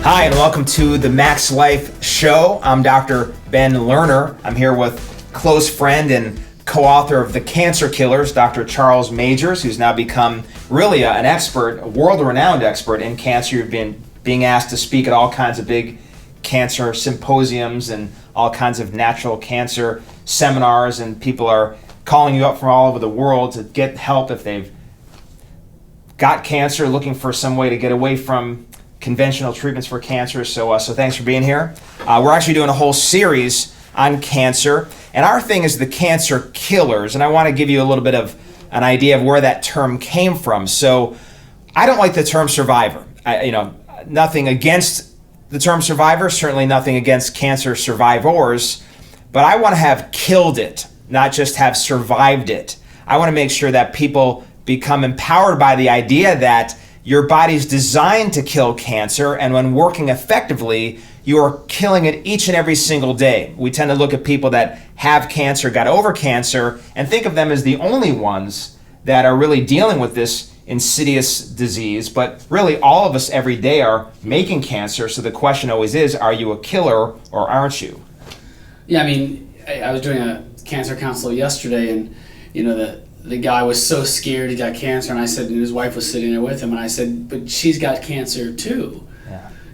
Hi, and welcome to the Max Life Show. I'm Dr. Ben Lerner. I'm here with close friend and co-author of The Cancer Killers, Dr. Charles Majors, who's now become really an expert, a world-renowned expert in cancer. You've been being asked to speak at all kinds of big cancer symposiums and all kinds of natural cancer seminars, and people are calling you up from all over the world to get help if they've got cancer, looking for some way to get away from conventional treatments for cancer. So thanks for being here. We're actually doing a whole series on cancer, and our thing is the cancer killers, and I want to give you a little bit of an idea of where that term came from. So I don't like the term survivor. Nothing against the term survivor, certainly nothing against cancer survivors, but I want to have killed it, not just have survived it. I want to make sure that people become empowered by the idea that your body's designed to kill cancer, and when working effectively, you are killing it each and every single day. We tend to look at people that have cancer, got over cancer, and think of them as the only ones that are really dealing with this insidious disease, but really all of us every day are making cancer, so the question always is, are you a killer or aren't you? Yeah, I was doing a cancer consult yesterday, and the guy was so scared he got cancer, and I said, and his wife was sitting there with him, and I said, but she's got cancer too.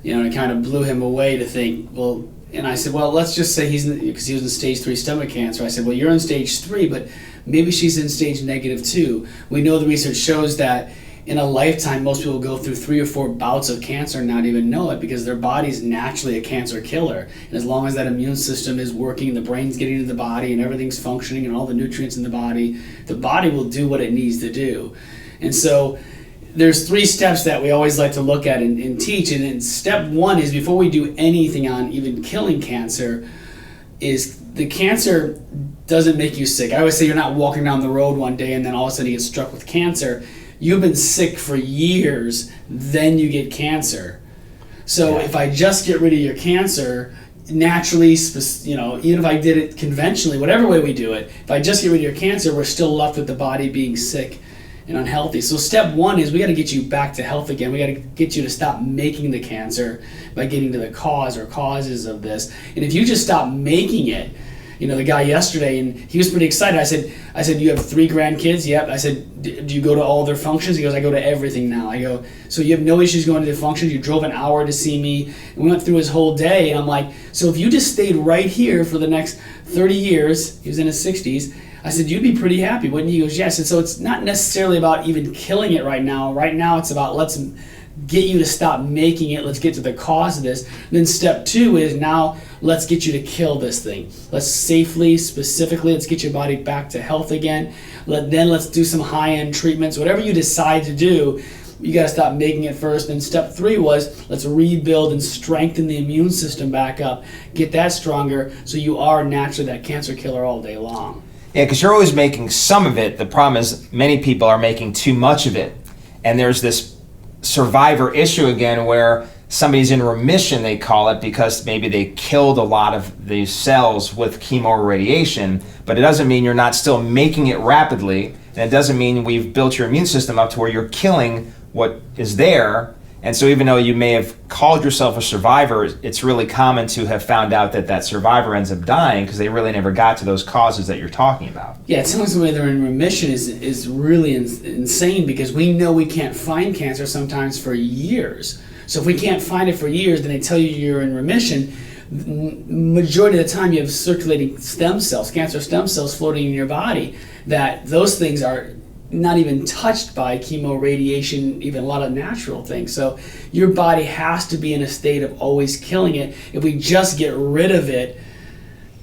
Yeah. And it kind of blew him away to think, well, and I said, well, let's just say because he was in stage 3 stomach cancer. I said, well, you're in stage 3, but maybe she's in stage -2. We know the research shows that in a lifetime, most people go through 3 or 4 bouts of cancer and not even know it, because their body's naturally a cancer killer. And as long as that immune system is working, the brain's getting into the body and everything's functioning and all the nutrients in the body will do what it needs to do. And so there's 3 steps that we always like to look at and teach. And then step 1 is, before we do anything on even killing cancer, is the cancer doesn't make you sick. I always say you're not walking down the road one day and then all of a sudden you get struck with cancer. You've been sick for years, then you get cancer. So if I just get rid of your cancer, naturally, even if I did it conventionally, whatever way we do it, if I just get rid of your cancer, we're still left with the body being sick and unhealthy. So step 1 is we got to get you back to health again. We got to get you to stop making the cancer by getting to the cause or causes of this. And if you just stop making it, the guy yesterday, and he was pretty excited. I said, you have 3 grandkids? Yep. I said, do you go to all their functions? He goes, I go to everything now. I go, so you have no issues going to the functions? You drove an hour to see me. And we went through his whole day, and I'm like, so if you just stayed right here for the next 30 years, he was in his 60s, I said, you'd be pretty happy, wouldn't you? He goes, yes. And so it's not necessarily about even killing it right now. Right now it's about, let's get you to stop making it. Let's get to the cause of this. And then step 2 is, now let's get you to kill this thing. Let's safely, specifically, let's get your body back to health again. Then let's do some high-end treatments. Whatever you decide to do, you got to stop making it first. Then step 3 was, let's rebuild and strengthen the immune system back up. Get that stronger so you are naturally that cancer killer all day long. Yeah, because you're always making some of it. The problem is many people are making too much of it. And there's this survivor issue again, where somebody's in remission, they call it, because maybe they killed a lot of these cells with chemo or radiation, but it doesn't mean you're not still making it rapidly, and it doesn't mean we've built your immune system up to where you're killing what is there. And so even though you may have called yourself a survivor, it's really common to have found out that survivor ends up dying because they really never got to those causes that you're talking about. Yeah, it sounds like they're in remission is really insane, because we know we can't find cancer sometimes for years. So if we can't find it for years, then they tell you you're in remission. Majority of the time you have circulating stem cells, cancer stem cells floating in your body, that those things are not even touched by chemo, radiation, even a lot of natural things. So your body has to be in a state of always killing it. If we just get rid of it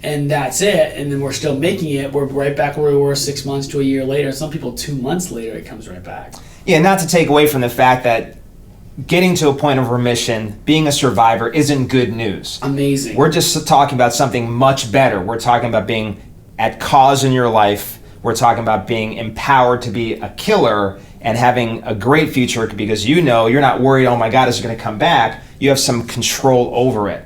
and that's it, and then we're still making it, we're right back where we were 6 months to a year later. Some people 2 months later, it comes right back. Yeah, not to take away from the fact that getting to a point of remission, being a survivor, isn't good news. Amazing. We're just talking about something much better. We're talking about being at cause in your life. We're talking about being empowered to be a killer and having a great future, because you're not worried, oh my God, is it going to come back? You have some control over it.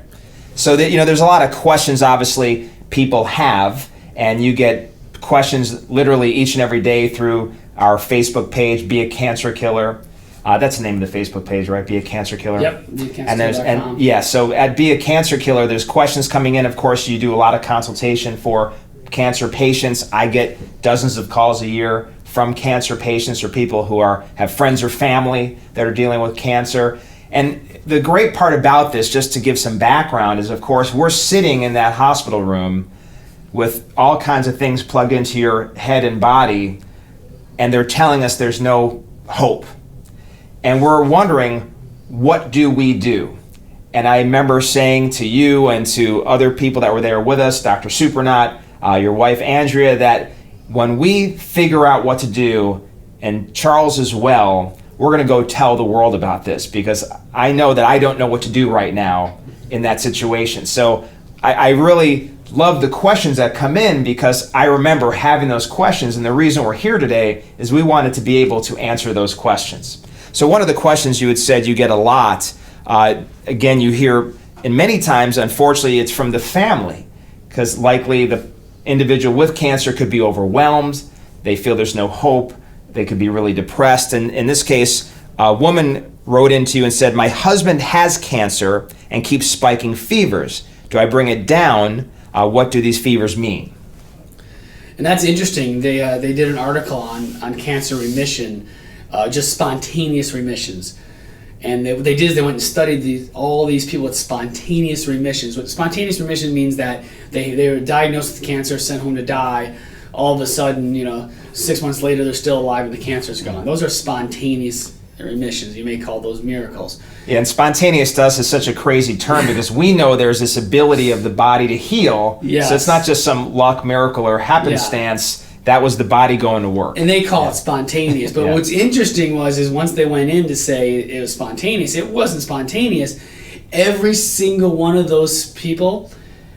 So that, there's a lot of questions obviously people have, and you get questions literally each and every day through our Facebook page, Be a Cancer Killer. That's the name of the Facebook page, right? Be a Cancer Killer. Yep. So at Be a Cancer Killer, there's questions coming in. Of course, you do a lot of consultation for cancer patients. I get dozens of calls a year from cancer patients or people who have friends or family that are dealing with cancer. And the great part about this, just to give some background, is of course we're sitting in that hospital room with all kinds of things plugged into your head and body, and they're telling us there's no hope. And we're wondering, what do we do? And I remember saying to you and to other people that were there with us, Dr. Supernaut, your wife Andrea, that when we figure out what to do, and Charles as well, we're going to go tell the world about this, because I know that I don't know what to do right now in that situation. So I really love the questions that come in, because I remember having those questions, and the reason we're here today is we wanted to be able to answer those questions. So one of the questions you had said you get a lot, again, you hear, and many times, unfortunately, it's from the family, because likely the individual with cancer could be overwhelmed, they feel there's no hope, they could be really depressed. And in this case, a woman wrote into you and said, my husband has cancer and keeps spiking fevers. Do I bring it down? What do these fevers mean? And that's interesting. They did an article on cancer remission, just spontaneous remissions. And what they did is they went and studied all these people with spontaneous remissions. What spontaneous remission means that they were diagnosed with cancer, sent home to die. All of a sudden, 6 months later, they're still alive and the cancer's gone. Those are spontaneous remissions. You may call those miracles. Yeah, and spontaneous to us is such a crazy term, because we know there's this ability of the body to heal. Yes. So it's not just some luck, miracle, or happenstance. Yeah. That was the body going to work. And they call it spontaneous. But what's interesting is once they went in to say it was spontaneous, it wasn't spontaneous. Every single one of those people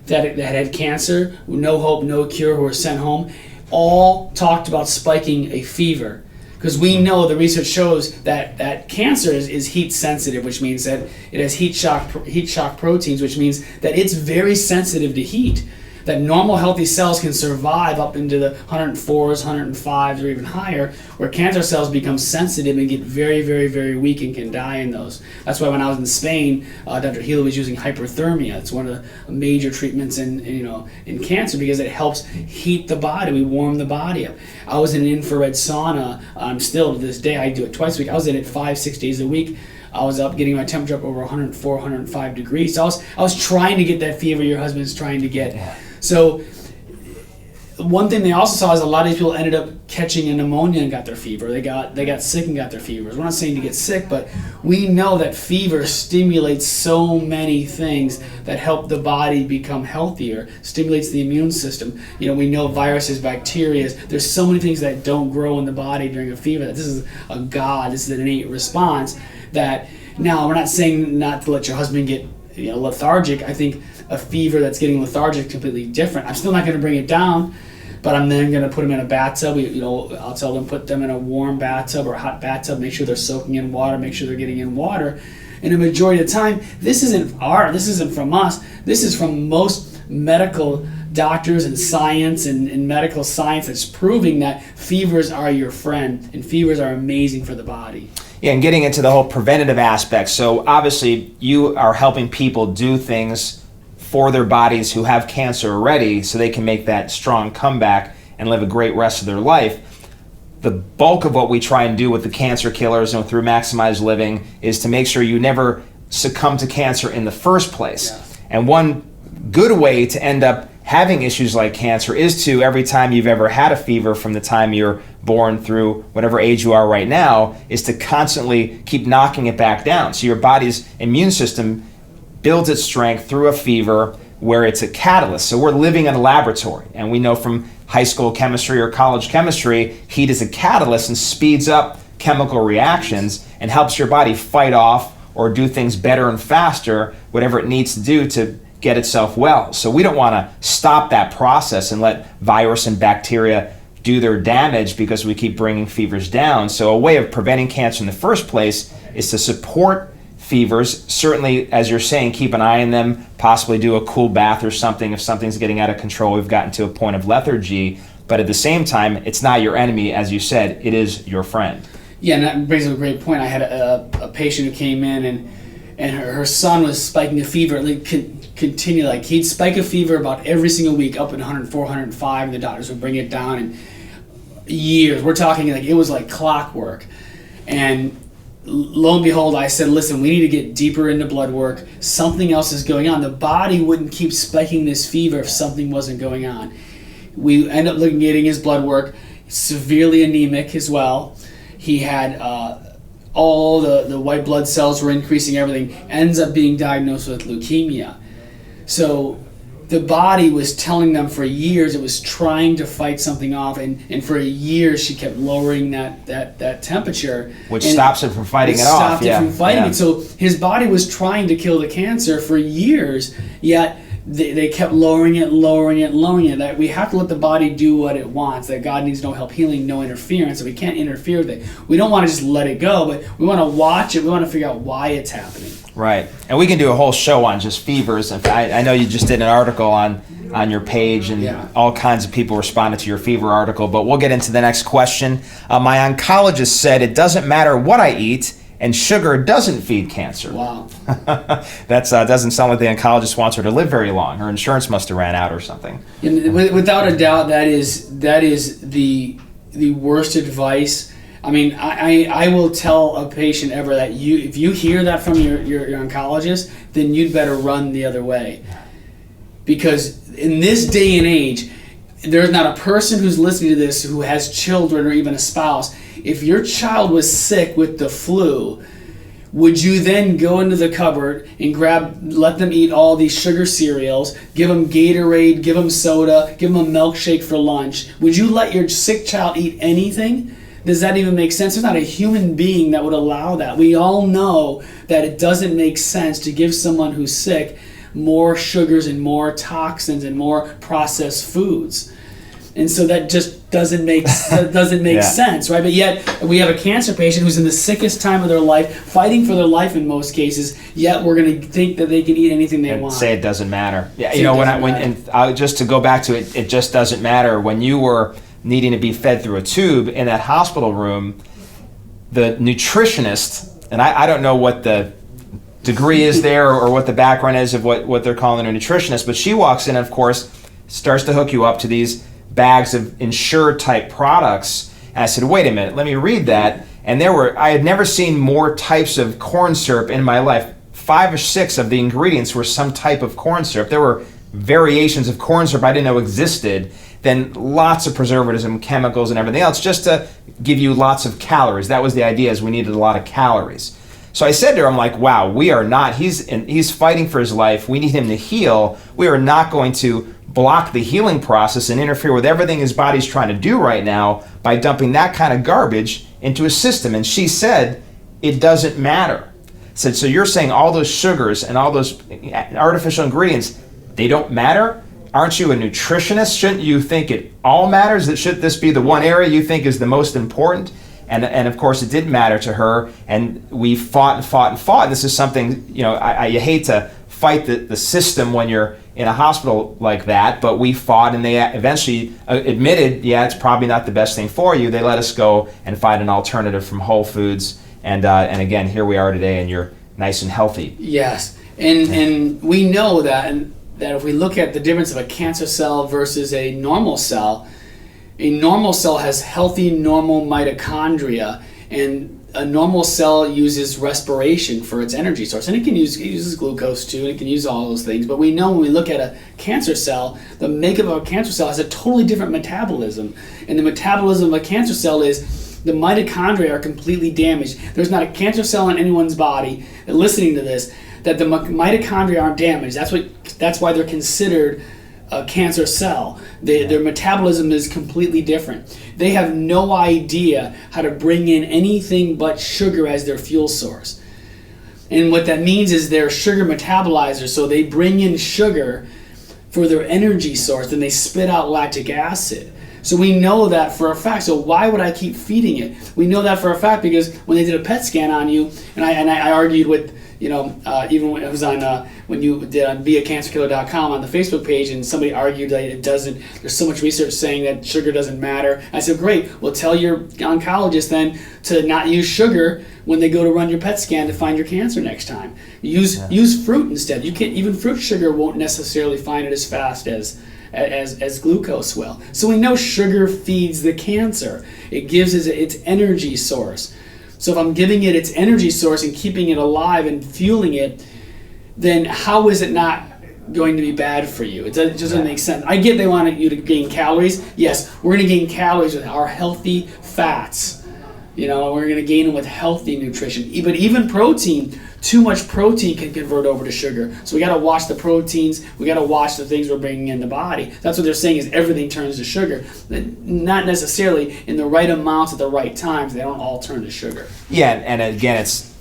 that had cancer, no hope, no cure, who were sent home, all talked about spiking a fever. Because we know the research shows that cancer is heat sensitive, which means that it has heat shock proteins, which means that it's very sensitive to heat. That normal healthy cells can survive up into the 104s, 105s, or even higher, where cancer cells become sensitive and get very, very, very weak and can die in those. That's why when I was in Spain, Dr. Healy was using hyperthermia. It's one of the major treatments in cancer, because it helps heat the body. We warm the body up. I was in an infrared sauna. Still to this day, I do it twice a week. I was in it 5-6 days a week. I was up getting my temperature up over 104, 105 degrees. So I was trying to get that fever your husband's trying to get. Yeah. So one thing they also saw is a lot of these people ended up catching a pneumonia and got their fever. They got sick and got their fevers. We're not saying to get sick, but we know that fever stimulates so many things that help the body become healthier, stimulates the immune system. We know viruses, bacteria. There's so many things that don't grow in the body during a fever. That this is this is an innate response. That now we're not saying not to let your husband get lethargic. I think a fever that's getting lethargic is completely different. I'm still not going to bring it down, but I'm then going to put them in a bathtub. I'll tell them put them in a warm bathtub or a hot bathtub. Make sure they're soaking in water. Make sure they're getting in water. And the majority of the time, this isn't from us. This is from most medical doctors and science and medical science that's proving that fevers are your friend and fevers are amazing for the body. Yeah, and getting into the whole preventative aspect. So obviously you are helping people do things for their bodies who have cancer already, so they can make that strong comeback and live a great rest of their life. The bulk of what we try and do with the Cancer Killers and through Maximized Living is to make sure you never succumb to cancer in the first place. Yeah. And one good way to end up having issues like cancer is to, every time you've ever had a fever from the time you're born through whatever age you are right now, is to constantly keep knocking it back down. So your body's immune system builds its strength through a fever, where it's a catalyst. So we're living in a laboratory, and we know from high school chemistry or college chemistry, heat is a catalyst and speeds up chemical reactions and helps your body fight off or do things better and faster, whatever it needs to do to get itself well. So we don't want to stop that process and let virus and bacteria do their damage because we keep bringing fevers down. So a way of preventing cancer in the first place is to support fevers. Certainly, as you're saying, keep an eye on them, possibly do a cool bath or something if something's getting out of control, we've gotten to a point of lethargy. But at the same time, it's not your enemy, as you said, it is your friend. Yeah, and that brings up a great point. I had a patient who came in, and her son was spiking a fever, like continue, like he'd spike a fever about every single week, up at 104, 105, and the doctors would bring it down in years. We're talking like it was like clockwork. And lo and behold, I said, listen, we need to get deeper into blood work. Something else is going on. The body wouldn't keep spiking this fever if something wasn't going on. We end up getting his blood work, severely anemic as well. He had all the white blood cells were increasing, everything. Ends up being diagnosed with leukemia. So the body was telling them for years it was trying to fight something off, and for years she kept lowering that temperature. Which stops it from fighting it off. Stopped it from fighting it. So his body was trying to kill the cancer for years, yet they kept lowering it. That we have to let the body do what it wants. That God needs no help healing, no interference. So we can't interfere with it. We don't want to just let it go, but we want to watch it. We want to figure out why it's happening. Right, and we can do a whole show on just fevers. I know you just did an article on your page, and all kinds of people responded to your fever article, but we'll get into the next question. My oncologist said it doesn't matter what I eat, and sugar doesn't feed cancer. Wow. That doesn't sound like the oncologist wants her to live very long. Her insurance must have ran out or something. Without a doubt, that is the worst advice. I mean, I will tell a patient ever that if you hear that from your oncologist, then you'd better run the other way. Because in this day and age, there's not a person who's listening to this who has children or even a spouse. If your child was sick with the flu, would you then go into the cupboard and let them eat all these sugar cereals, give them Gatorade, give them soda, give them a milkshake for lunch? Would you let your sick child eat anything? Does that even make sense? There's not a human being that would allow that. We all know that it doesn't make sense to give someone who's sick more sugars and more toxins and more processed foods. And so that just doesn't make sense, right? But yet we have a cancer patient who's in the sickest time of their life, fighting for their life in most cases. Yet we're going to think that they can eat anything they want. Say it doesn't matter. Yeah, you know just to go back to it, it just doesn't matter. When you were needing to be fed through a tube in that hospital room, the nutritionist, and I don't know what the degree is there or what the background is of what they're calling a nutritionist, but she walks in and, of course, starts to hook you up to these bags of insured type products. And I said, wait a minute, let me read that. And I had never seen more types of corn syrup in my life. 5 or 6 of the ingredients were some type of corn syrup. There were variations of corn syrup I didn't know existed. Then lots of preservatives and chemicals and everything else just to give you lots of calories. That was the idea, is we needed a lot of calories. So I said to her, I'm like, wow, we are not, he's fighting for his life. We need him to heal. We are not going to block the healing process and interfere with everything his body's trying to do right now by dumping that kind of garbage into his system. And she said, it doesn't matter. I said, so you're saying all those sugars and all those artificial ingredients, they don't matter? Aren't you a nutritionist? Shouldn't you think it all matters? Should this be the one area you think is the most important? And of course it didn't matter to her, and we fought and fought and fought. This is something, you hate to fight the system when you're in a hospital like that, but we fought, and they eventually admitted, yeah, it's probably not the best thing for you. They let us go and find an alternative from Whole Foods, and again, here we are today, and you're nice and healthy. Yes, and we know that if we look at the difference of a cancer cell versus a normal cell has healthy, normal mitochondria, and a normal cell uses respiration for its energy source, and it uses glucose too, and it can use all those things. But we know when we look at a cancer cell, the makeup of a cancer cell has a totally different metabolism, and the metabolism of a cancer cell is the mitochondria are completely damaged. There's not a cancer cell in anyone's body listening to this that the mitochondria aren't damaged. That's why they're considered a cancer cell. Their metabolism is completely different. They have no idea how to bring in anything but sugar as their fuel source. And what that means is they're sugar metabolizers, so they bring in sugar for their energy source, and they spit out lactic acid. So we know that for a fact. So why would I keep feeding it? We know that for a fact because when they did a PET scan on you, and I argued with even when it was on when you did on beacancerkiller.com on the Facebook page, and somebody argued that it doesn't. There's so much research saying that sugar doesn't matter. I said, great. Well, tell your oncologist then to not use sugar when they go to run your PET scan to find your cancer next time. Use fruit instead. You can't even fruit sugar won't necessarily find it as fast as glucose will. So we know sugar feeds the cancer. It gives it its energy source. So if I'm giving it its energy source and keeping it alive and fueling it, then how is it not going to be bad for you? It doesn't make sense. I get they want you to gain calories. Yes, we're going to gain calories with our healthy fats. We're going to gain them with healthy nutrition. But even protein, too much protein can convert over to sugar. So we got to watch the proteins. We got to watch the things we're bringing in the body. That's what they're saying is everything turns to sugar. Not necessarily in the right amounts at the right times. They don't all turn to sugar. Yeah, and again, it's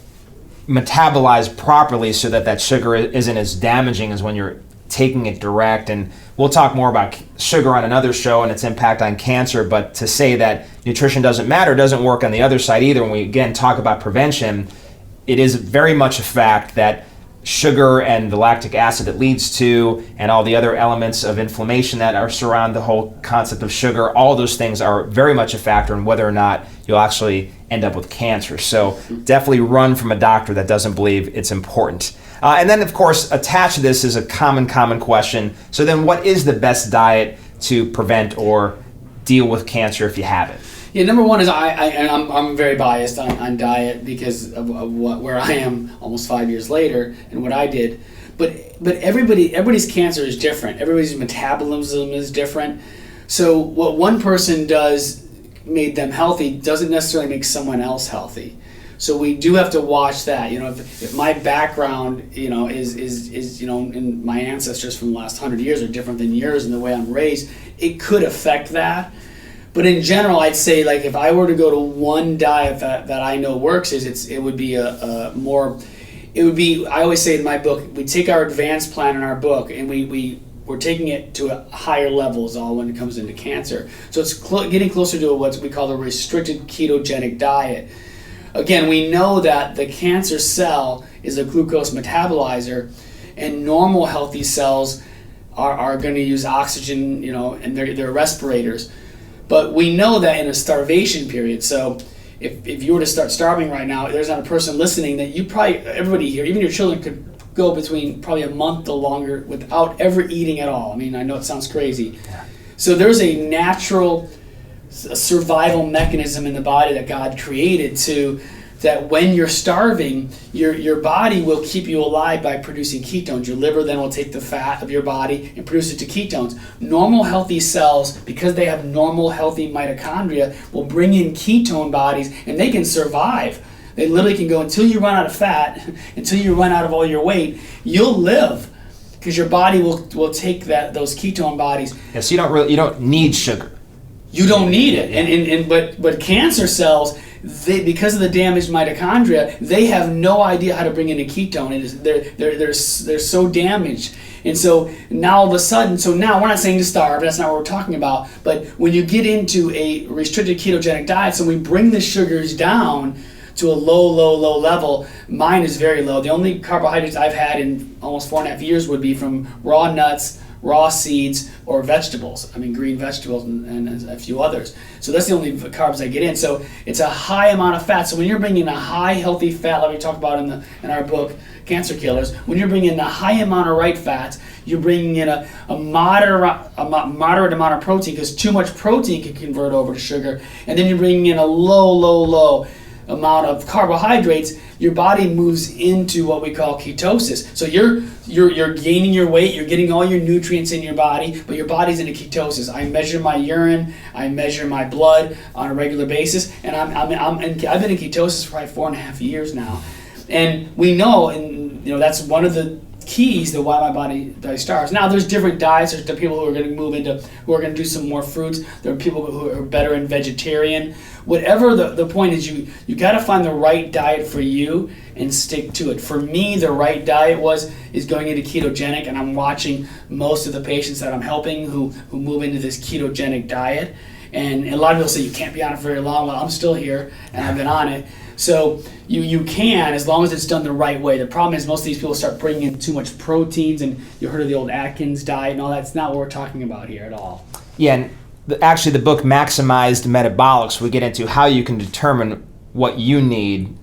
metabolized properly so that sugar isn't as damaging as when you're taking it direct. And we'll talk more about sugar on another show and its impact on cancer, but to say that nutrition doesn't matter doesn't work on the other side either. When we again talk about prevention, it is very much a fact that sugar and the lactic acid it leads to and all the other elements of inflammation that are surround the whole concept of sugar, all those things are very much a factor in whether or not you'll actually end up with cancer. So definitely run from a doctor that doesn't believe it's important. And then, of course, attached to this is a common question. So then what is the best diet to prevent or deal with cancer if you have it? Yeah, number one is I'm very biased on diet because of where I am almost 5 years later and what I did. But everybody's cancer is different. Everybody's metabolism is different. So what one person does made them healthy doesn't necessarily make someone else healthy. So we do have to watch that. If my background, is and my ancestors from the last 100 years are different than yours and the way I'm raised, it could affect that. But in general, I'd say like if I were to go to one diet that I know works, it would be I always say in my book, we take our advanced plan in our book and we're taking it to a higher levels all when it comes into cancer. So it's getting closer to what we call a restricted ketogenic diet. Again, we know that the cancer cell is a glucose metabolizer, and normal healthy cells are going to use oxygen, and they're respirators. But we know that in a starvation period, so if you were to start starving right now, there's not a person listening that everybody here, even your children, could go between probably a month or longer without ever eating at all. I mean, I know it sounds crazy. So there's a natural survival mechanism in the body that God created that when you're starving, your body will keep you alive by producing ketones. Your liver then will take the fat of your body and produce it to ketones. Normal healthy cells, because they have normal healthy mitochondria, will bring in ketone bodies and they can survive. They literally can go until you run out of fat, until you run out of all your weight, you'll live because your body will take those ketone bodies. Yeah, so you don't need sugar. You don't need it. But cancer cells, because of the damaged mitochondria, they have no idea how to bring in a ketone. They're so damaged. And so now all of a sudden, now we're not saying to starve, that's not what we're talking about, but when you get into a restricted ketogenic diet, so we bring the sugars down to a low level. Mine is very low. The only carbohydrates I've had in almost 4.5 years would be from raw nuts, raw seeds, or vegetables. I mean, green vegetables and a few others. So that's the only carbs I get in. So it's a high amount of fat. So when you're bringing a high healthy fat, like we talked about in our book, Cancer Killers, when you're bringing in a high amount of right fats, you're bringing in a moderate amount of protein, because too much protein can convert over to sugar, and then you're bringing in a low amount of carbohydrates, your body moves into what we call ketosis. So you're gaining your weight, you're getting all your nutrients in your body, but your body's in a ketosis. I measure my urine, I measure my blood on a regular basis, and I've been in ketosis for probably 4.5 years now. And we know, and that's one of the keys to why my body starves. Now, there's different diets. There's the people who are going to do some more fruits. There are people who are better in vegetarian. Whatever the point is, you got to find the right diet for you and stick to it. For me, the right diet is going into ketogenic, and I'm watching most of the patients that I'm helping who move into this ketogenic diet. And a lot of people say you can't be on it for very long. Well, I'm still here, and I've been on it. So you can, as long as it's done the right way. The problem is most of these people start bringing in too much proteins, and you heard of the old Atkins diet and all that. It's not what we're talking about here at all. Yeah, and actually the book Maximized Metabolics, we get into how you can determine what you need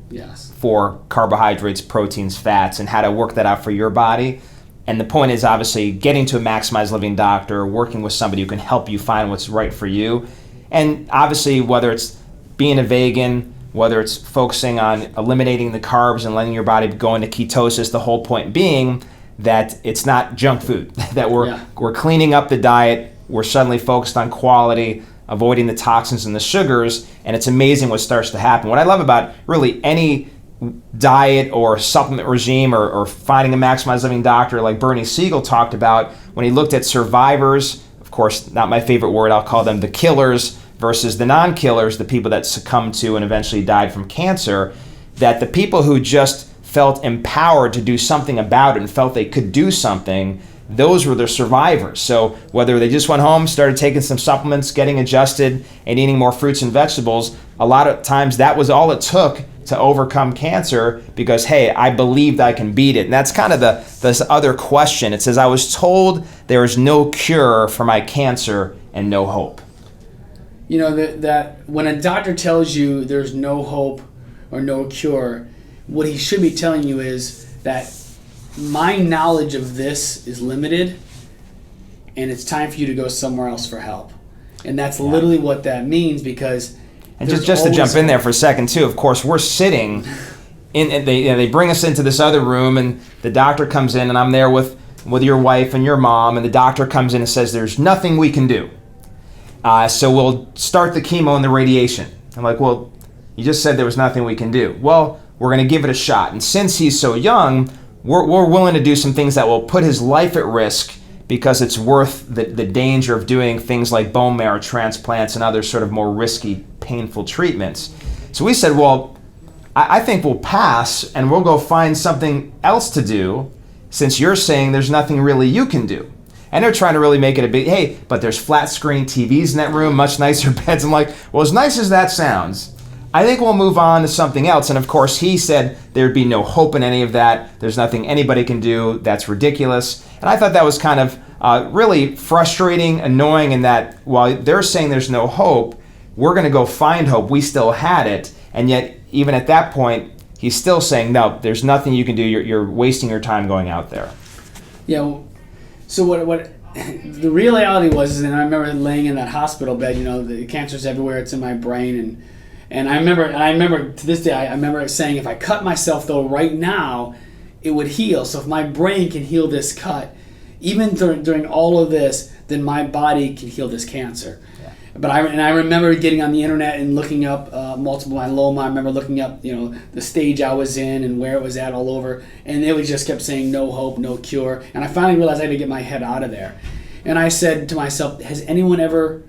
for carbohydrates, proteins, fats, and how to work that out for your body. And the point is obviously getting to a maximized living doctor, working with somebody who can help you find what's right for you. And obviously whether it's being a vegan, whether it's focusing on eliminating the carbs and letting your body go into ketosis, the whole point being that it's not junk food, that we're cleaning up the diet, we're suddenly focused on quality, avoiding the toxins and the sugars, and it's amazing what starts to happen. What I love about really any diet or supplement regime or finding a maximized living doctor like Bernie Siegel talked about when he looked at survivors, of course, not my favorite word, I'll call them the killers, versus the non-killers, the people that succumbed to and eventually died from cancer, that the people who just felt empowered to do something about it and felt they could do something, those were the survivors. So whether they just went home, started taking some supplements, getting adjusted, and eating more fruits and vegetables, a lot of times that was all it took to overcome cancer because, hey, I believed I can beat it. And that's kind of this other question. It says, I was told there is no cure for my cancer and no hope. You know, that when a doctor tells you there's no hope or no cure, what he should be telling you is that my knowledge of this is limited and it's time for you to go somewhere else for help. And that's literally what that means, because and just to jump in there for a second too, of course we're sitting in, and they bring us into this other room and the doctor comes in and I'm there with your wife and your mom, and the doctor comes in and says there's nothing we can do. So we'll start the chemo and the radiation. I'm like, well, you just said there was nothing we can do. Well, we're going to give it a shot. And since he's so young, we're willing to do some things that will put his life at risk because it's worth the danger of doing things like bone marrow transplants and other sort of more risky, painful treatments. So we said, well, I think we'll pass and we'll go find something else to do since you're saying there's nothing really you can do. And they're trying to really make it a big, hey, but there's flat screen TVs in that room, much nicer beds. I'm like, well, as nice as that sounds, I think we'll move on to something else. And of course, he said there'd be no hope in any of that. There's nothing anybody can do. That's ridiculous. And I thought that was kind of really frustrating, annoying, in that while they're saying there's no hope, we're going to go find hope. We still had it. And yet, even at that point, he's still saying, no, there's nothing you can do. You're wasting your time going out there. Yeah. Well, so what the reality was, and I remember laying in that hospital bed, you know, the cancer's everywhere, it's in my brain, and I remember to this day, I remember saying if I cut myself though right now, it would heal. So if my brain can heal this cut, even during all of this, then my body can heal this cancer. Yeah. But I remember getting on the internet and looking up multiple myeloma. I remember looking up, you know, the stage I was in and where it was at all over, and it just kept saying no hope, no cure. And I finally realized I had to get my head out of there. And I said to myself, has anyone ever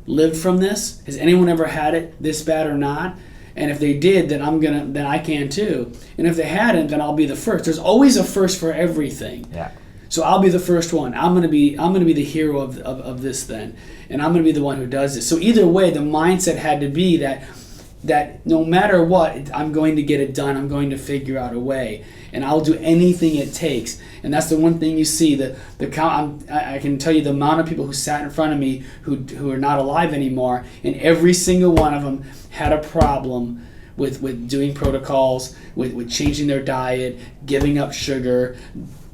lived from this? Has anyone ever had it this bad or not? And if they did, then I can too. And if they hadn't, then I'll be the first. There's always a first for everything. Yeah. So I'll be the first one. I'm gonna be the hero of this then, and I'm gonna be the one who does this. So either way, the mindset had to be that no matter what, I'm going to get it done. I'm going to figure out a way, and I'll do anything it takes. And that's the one thing you see. I can tell you the amount of people who sat in front of me who are not alive anymore, and every single one of them had a problem with doing protocols, with changing their diet, giving up sugar,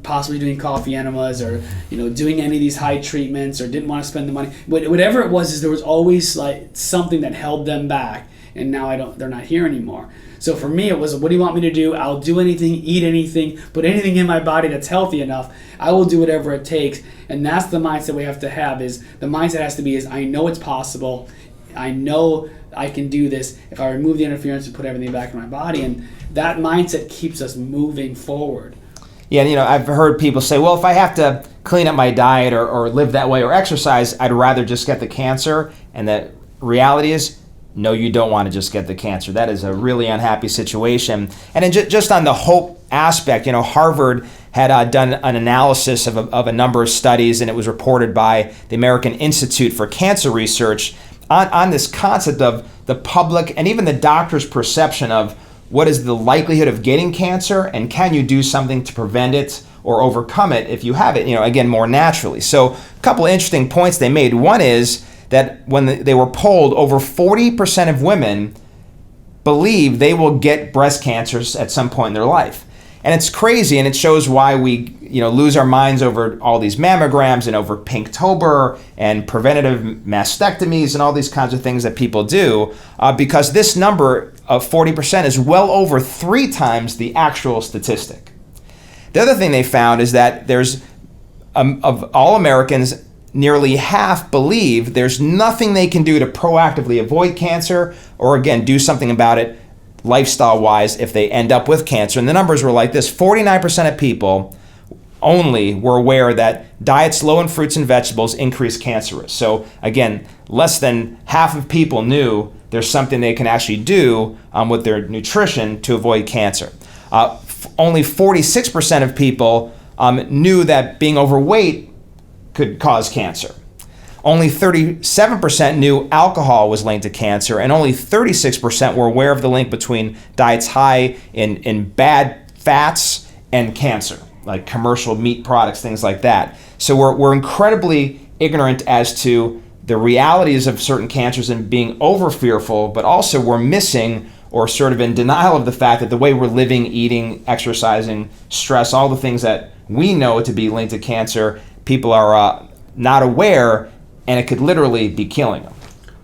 possibly doing coffee enemas, or doing any of these high treatments, or didn't want to spend the money. Whatever it was, is there was always like something that held them back, and now they're not here anymore. So for me, it was, what do you want me to do? I'll do anything, eat anything, put anything in my body that's healthy enough. I will do whatever it takes. And that's the mindset we have to have. Is the mindset has to be is I know it's possible. I know I can do this if I remove the interference and put everything back in my body. And that mindset keeps us moving forward. Yeah, I've heard people say, well, if I have to clean up my diet or live that way or exercise, I'd rather just get the cancer. And the reality is, no, you don't want to just get the cancer. That is a really unhappy situation. And then just on the hope aspect, Harvard had done an analysis of a number of studies, and it was reported by the American Institute for Cancer Research on this concept of the public and even the doctor's perception of what is the likelihood of getting cancer and can you do something to prevent it or overcome it if you have it, again, more naturally. So a couple of interesting points they made. One is that when they were polled, over 40% of women believe they will get breast cancers at some point in their life. And it's crazy, and it shows why we lose our minds over all these mammograms and over Pinktober and preventative mastectomies and all these kinds of things that people do, because this number of 40% is well over 3 times the actual statistic. The other thing they found is that there's, of all Americans, nearly half believe there's nothing they can do to proactively avoid cancer or, again, do something about it lifestyle-wise if they end up with cancer. And the numbers were like this. 49% of people only were aware that diets low in fruits and vegetables increase cancer risk. So, again, less than half of people knew there's something they can actually do with their nutrition to avoid cancer. Only 46% of people knew that being overweight could cause cancer. Only 37% knew alcohol was linked to cancer, and only 36% were aware of the link between diets high in bad fats and cancer, like commercial meat products, things like that. So we're incredibly ignorant as to the realities of certain cancers and being over fearful, but also we're missing or sort of in denial of the fact that the way we're living, eating, exercising, stress, all the things that we know to be linked to cancer, people are not aware, and it could literally be killing them.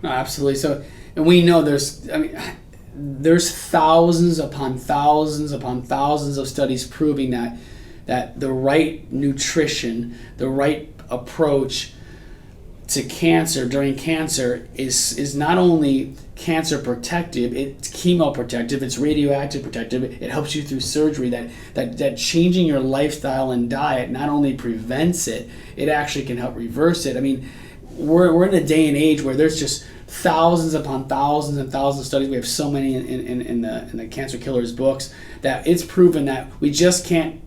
No, absolutely. So, and we know there's thousands upon thousands upon thousands of studies proving that the right nutrition, the right approach to cancer during cancer is not only cancer protective, it's chemo protective, it's radioactive protective, it helps you through surgery, that changing your lifestyle and diet not only prevents it, it actually can help reverse it. I mean, we're in a day and age where there's just thousands upon thousands and thousands of studies. We have so many in the Cancer Killers books that it's proven that we just can't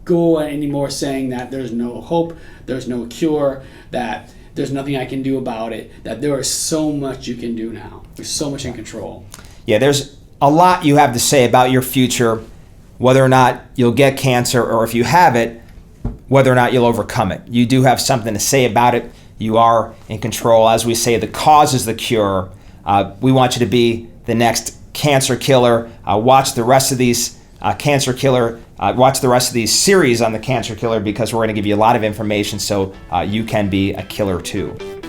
go anymore saying that there's no hope, there's no cure, that there's nothing I can do about it, that there is so much you can do now. There's so much in control. Yeah, there's a lot you have to say about your future, whether or not you'll get cancer, or if you have it, whether or not you'll overcome it. You do have something to say about it. You are in control. As we say, the cause is the cure. We want you to be the next cancer killer. Watch the rest of these watch the rest of these series on the cancer killer, because we're going to give you a lot of information so you can be a killer too.